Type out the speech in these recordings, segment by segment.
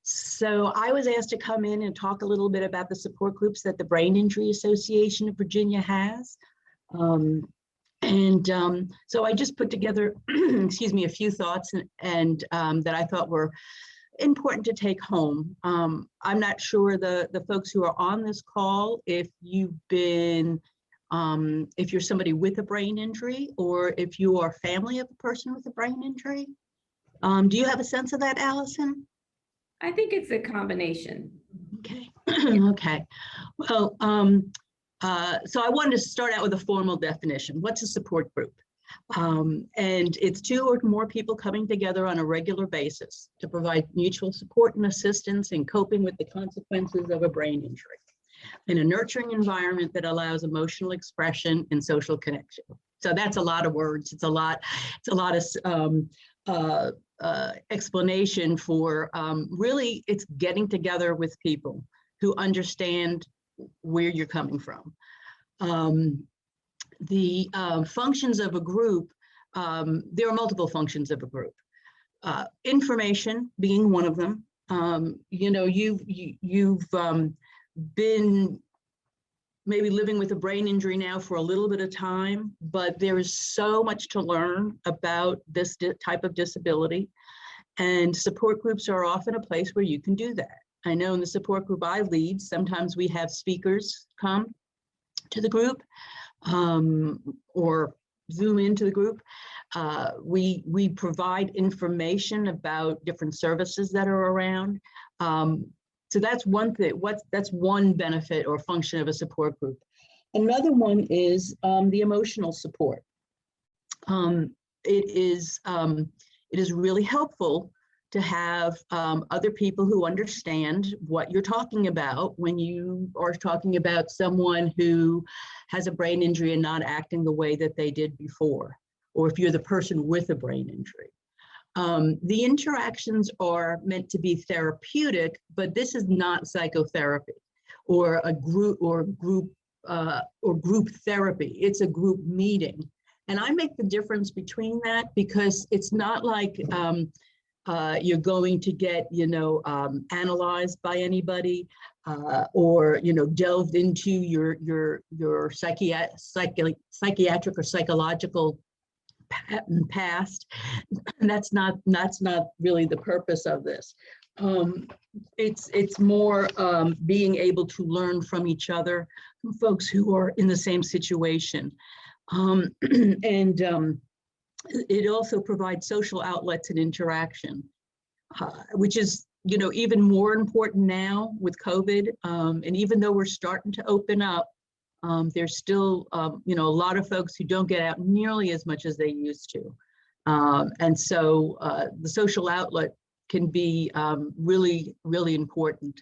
So I was asked to come in and talk a little bit about the support groups that the Brain Injury Association of Virginia has. So I just put together, excuse me, a few thoughts and that I thought were important to take home. I'm not sure the folks who are on this call, if you've been, if you're somebody with a brain injury or if you are family of a person with a brain injury. Do you have a sense of that, Allison? I think it's a combination. Okay. Okay. Well, so I wanted to start out with a formal definition. What's a support group? And it's two or more people coming together on a regular basis to provide mutual support and assistance in coping with the consequences of a brain injury in a nurturing environment that allows emotional expression and social connection. So that's a lot of words. It's a lot of explanation for really it's getting together with people who understand where you're coming from. The functions of a group, there are multiple functions of a group. Information being one of them. You know, you've been maybe living with a brain injury now for a little bit of time, but there is so much to learn about this type of disability. And support groups are often a place where you can do that. I know in the support group I lead, sometimes we have speakers come to the group or Zoom into the group. We provide information about different services that are around. So that's one thing. That's one benefit or function of a support group. Another one is the emotional support. It is really helpful to have other people who understand what you're talking about when you are talking about someone who has a brain injury and not acting the way that they did before, or if you're the person with a brain injury. The interactions are meant to be therapeutic, but this is not psychotherapy or a group group therapy. It's a group meeting. And I make the difference between that because it's not like you're going to get, analyzed by anybody or, delved into your psychiatric or psychological past. And that's not really the purpose of this. It's more being able to learn from each other, from folks who are in the same situation. It also provides social outlets and interaction, which is, even more important now with COVID. And even though we're starting to open up, there's still, a lot of folks who don't get out nearly as much as they used to. And so the social outlet can be really, really important.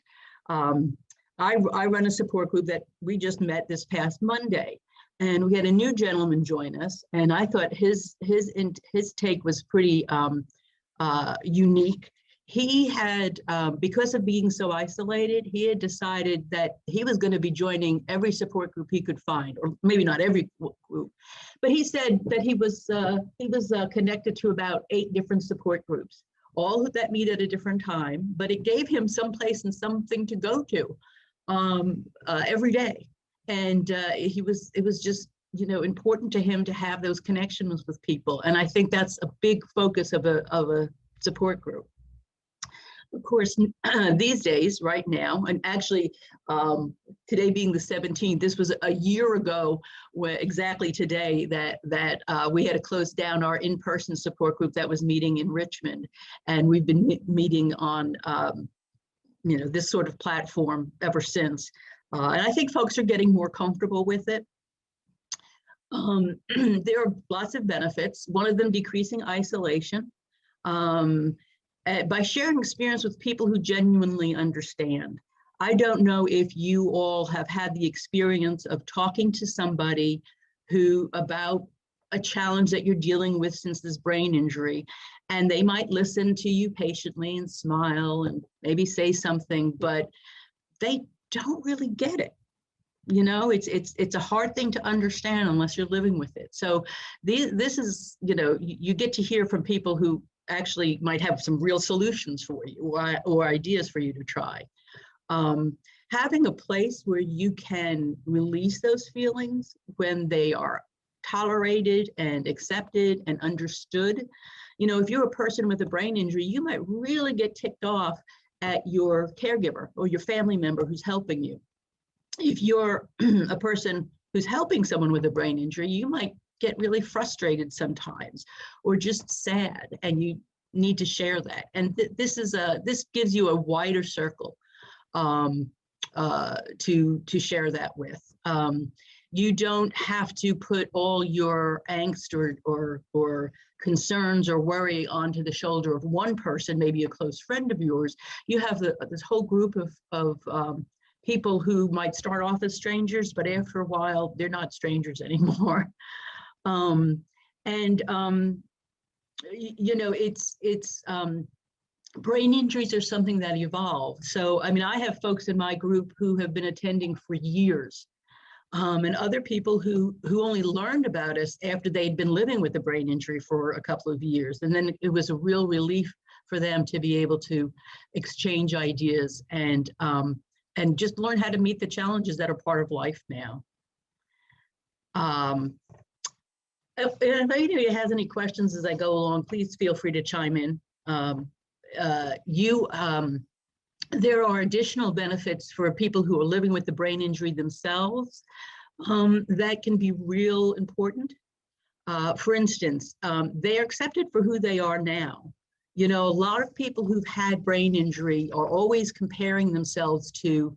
I run a support group that we just met this past Monday. And we had a new gentleman join us, and I thought his take was pretty unique. He had, because of being so isolated, he had decided that he was going to be joining every support group he could find, or maybe not every group, but he said that he was connected to about 8 different support groups, all that meet at a different time, but it gave him some place and something to go to every day. And it was just, important to him to have those connections with people. And I think that's a big focus of a support group. Of course, these days, right now, and actually today being the 17th, this was a year ago, exactly today, that we had to close down our in-person support group that was meeting in Richmond. And we've been meeting on, this sort of platform ever since. And I think folks are getting more comfortable with it. There are lots of benefits. One of them, decreasing isolation by sharing experience with people who genuinely understand. I don't know if you all have had the experience of talking to somebody about a challenge that you're dealing with since this brain injury, and they might listen to you patiently and smile and maybe say something, but they don't really get it. It's a hard thing to understand unless you're living with it. So this is, you get to hear from people who actually might have some real solutions for you or ideas for you to try. Having a place where you can release those feelings when they are tolerated and accepted and understood. You know, if you're a person with a brain injury, you might really get ticked off at your caregiver or your family member who's helping you. If you're a person who's helping someone with a brain injury, you might get really frustrated sometimes or just sad, and you need to share that. And this gives you a wider circle to share that with. You don't have to put all your angst or concerns or worry onto the shoulder of one person, maybe a close friend of yours. You have this whole group of people who might start off as strangers, but after a while, they're not strangers anymore. You know, brain injuries are something that evolved. So, I mean, I have folks in my group who have been attending for years, and other people who only learned about us after they'd been living with a brain injury for a couple of years. And then it was a real relief for them to be able to exchange ideas and just learn how to meet the challenges that are part of life now. If anybody has any questions as I go along, please feel free to chime in. There are additional benefits for people who are living with the brain injury themselves that can be real important. For instance, they are accepted for who they are now. You know, a lot of people who've had brain injury are always comparing themselves to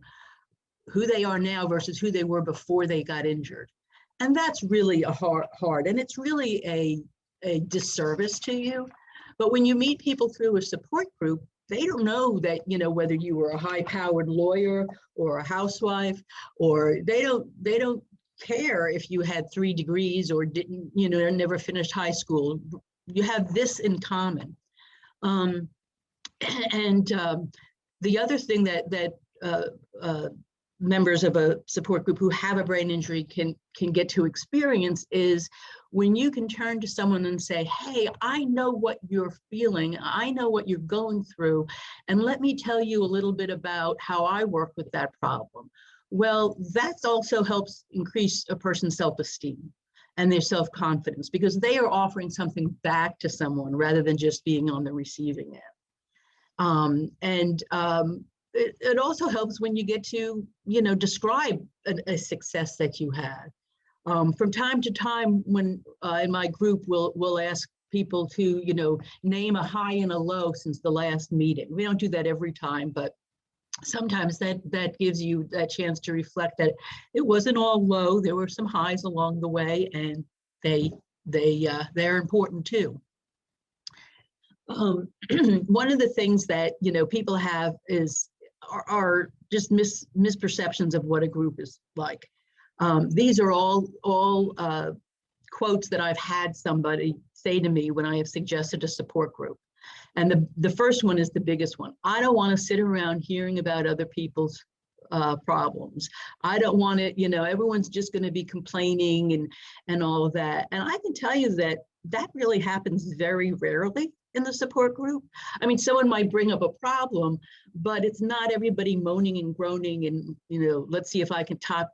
who they are now versus who they were before they got injured. And that's really hard, and it's really a disservice to you. But when you meet people through a support group, they don't know that, you know, whether you were a high-powered lawyer or a housewife, or they don't care if you had 3 degrees or didn't, you know, never finished high school. You have this in common. The other thing that members of a support group who have a brain injury can get to experience is when you can turn to someone and say, hey, I know what you're feeling, I know what you're going through, and let me tell you a little bit about how I work with that problem. Well, that also helps increase a person's self-esteem and their self-confidence, because they are offering something back to someone rather than just being on the receiving end. It also helps when you get to, you know, describe a success that you had. From time to time, when in my group, we'll ask people to, you know, name a high and a low since the last meeting. We don't do that every time, but sometimes that gives you that chance to reflect that it wasn't all low. There were some highs along the way, and they're important too. One of the things that, you know, people have are just misperceptions of what a group is like. These are all quotes that I've had somebody say to me when I have suggested a support group. And the first one is the biggest one. I don't want to sit around hearing about other people's problems. I don't want to, you know, everyone's just going to be complaining and all of that. And I can tell you that really happens very rarely in the support group. I mean, someone might bring up a problem, but it's not everybody moaning and groaning and, you know, let's see if I can top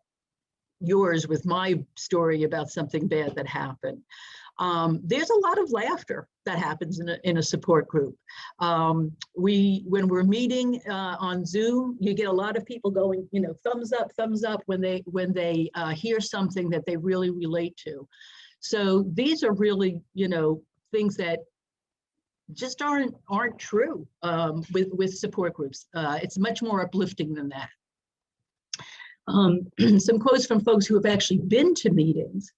yours with my story about something bad that happened. There's a lot of laughter that happens in a support group. When we're meeting on Zoom, you get a lot of people going, you know, thumbs up when they hear something that they really relate to. So these are really, you know, things that just aren't true with support groups. It's much more uplifting than that. Some quotes from folks who have actually been to meetings.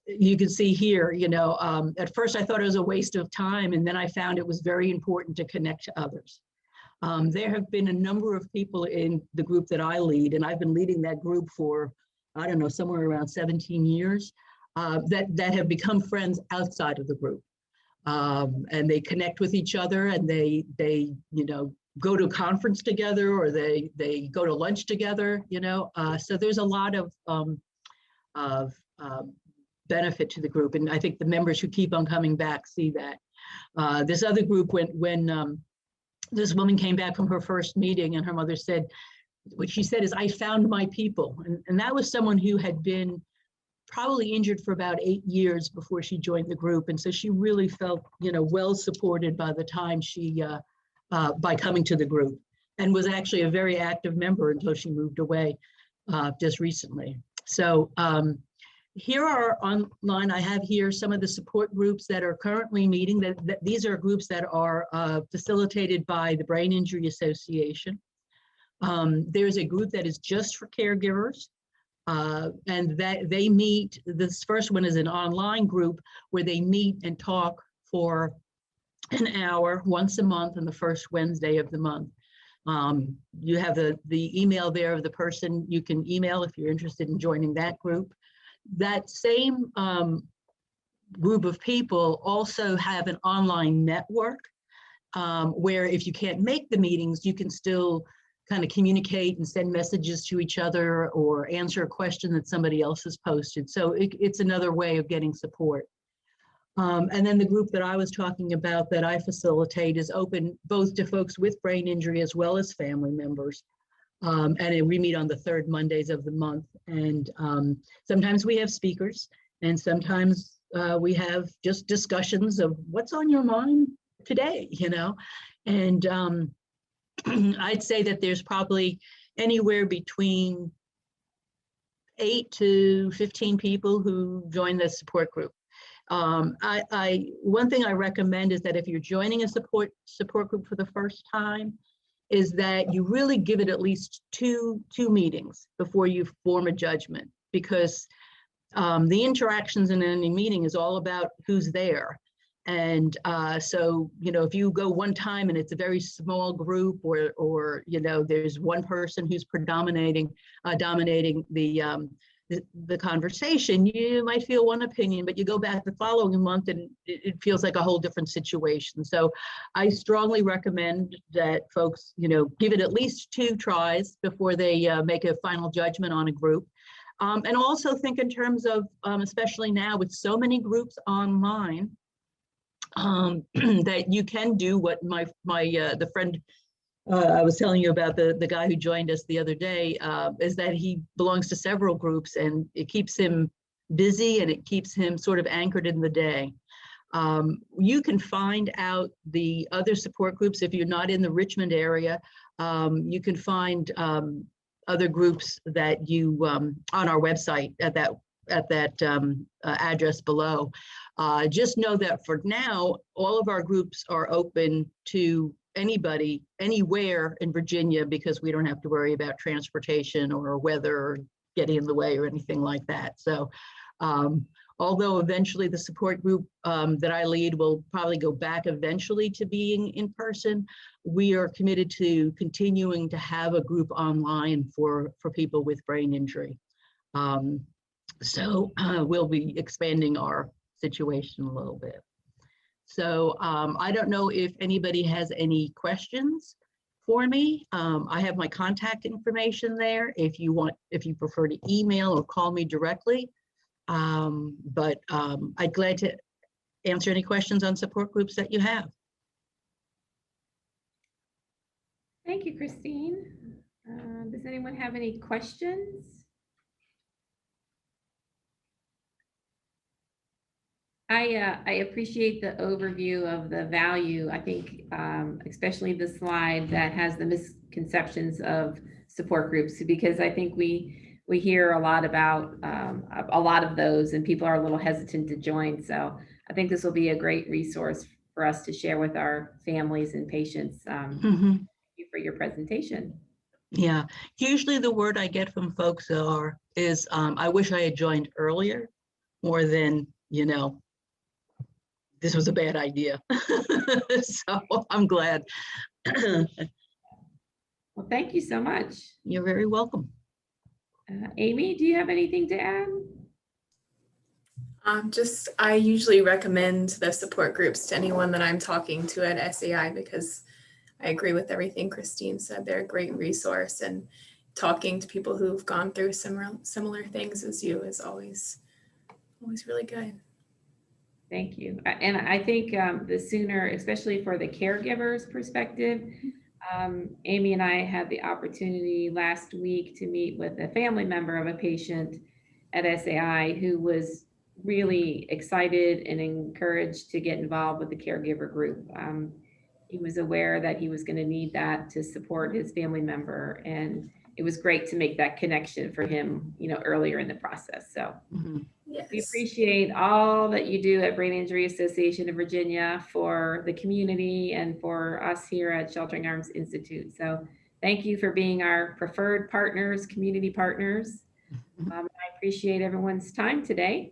You can see here, you know, at first I thought it was a waste of time, and then I found it was very important to connect to others. There have been a number of people in the group that I lead, and I've been leading that group for, I don't know, somewhere around 17 years, that have become friends outside of the group. And they connect with each other, and they you know, go to a conference together, or they go to lunch together, you know. So there's a lot of benefit to the group, and I think the members who keep on coming back see that. This other group, when this woman came back from her first meeting and her mother said, what she said is, I found my people. And that was someone who had been probably injured for about 8 years before she joined the group. And so she really felt, well supported by the time she, by coming to the group, and was actually a very active member until she moved away just recently. So here are online, I have here some of the support groups that are currently meeting. That these are groups that are facilitated by the Brain Injury Association. There's a group that is just for caregivers, and that they meet. This first one is an online group where they meet and talk for an hour once a month on the first Wednesday of the month. You have the email there of the person you can email if you're interested in joining that group. That same group of people also have an online network where if you can't make the meetings, you can still kind of communicate and send messages to each other or answer a question that somebody else has posted. So it's another way of getting support. And then the group that I was talking about that I facilitate is open both to folks with brain injury as well as family members. And we meet on the third Mondays of the month. And sometimes we have speakers, and sometimes we have just discussions of what's on your mind today, And I'd say that there's probably anywhere between 8 to 15 people who join the support group. One thing I recommend is that if you're joining a support group for the first time, is that you really give it at least two meetings before you form a judgment, because the interactions in any meeting is all about who's there. And so, if you go one time and it's a very small group, or there's one person who's dominating the conversation, you might feel one opinion, but you go back the following month and it feels like a whole different situation. So I strongly recommend that folks, give it at least 2 tries before they make a final judgment on a group. And also think in terms of, especially now with so many groups online, that you can do what the friend I was telling you about, the guy who joined us the other day, is that he belongs to several groups, and it keeps him busy and it keeps him sort of anchored in the day. You can find out the other support groups if you're not in the Richmond area. You can find other groups that you on our website at that address below. Just know that for now, all of our groups are open to anybody, anywhere in Virginia, because we don't have to worry about transportation or weather or getting in the way or anything like that. So although eventually the support group that I lead will probably go back eventually to being in person, we are committed to continuing to have a group online for people with brain injury. So we'll be expanding our situation a little bit. So I don't know if anybody has any questions for me. I have my contact information there if you prefer to email or call me directly. But I'd glad to answer any questions on support groups that you have. Thank you, Christine. Does anyone have any questions? I appreciate the overview of the value. I think especially the slide that has the misconceptions of support groups, because I think we hear a lot about a lot of those, and people are a little hesitant to join. So I think this will be a great resource for us to share with our families and patients. Thank you for your presentation. Yeah, usually the word I get from folks is I wish I had joined earlier, more than, this was a bad idea. So I'm glad. Well, thank you so much. You're very welcome. Amy, do you have anything to add? I usually recommend the support groups to anyone that I'm talking to at SAI, because I agree with everything Christine said. They're a great resource, and talking to people who've gone through similar things as you is always really good. Thank you. And I think the sooner, especially for the caregiver's perspective, Amy and I had the opportunity last week to meet with a family member of a patient at SAI who was really excited and encouraged to get involved with the caregiver group. He was aware that he was going to need that to support his family member, and it was great to make that connection for him, earlier in the process. So Mhm. we Yes. appreciate all that you do at Brain Injury Association of Virginia for the community and for us here at Sheltering Arms Institute. So thank you for being our preferred partners, community partners. I appreciate everyone's time today.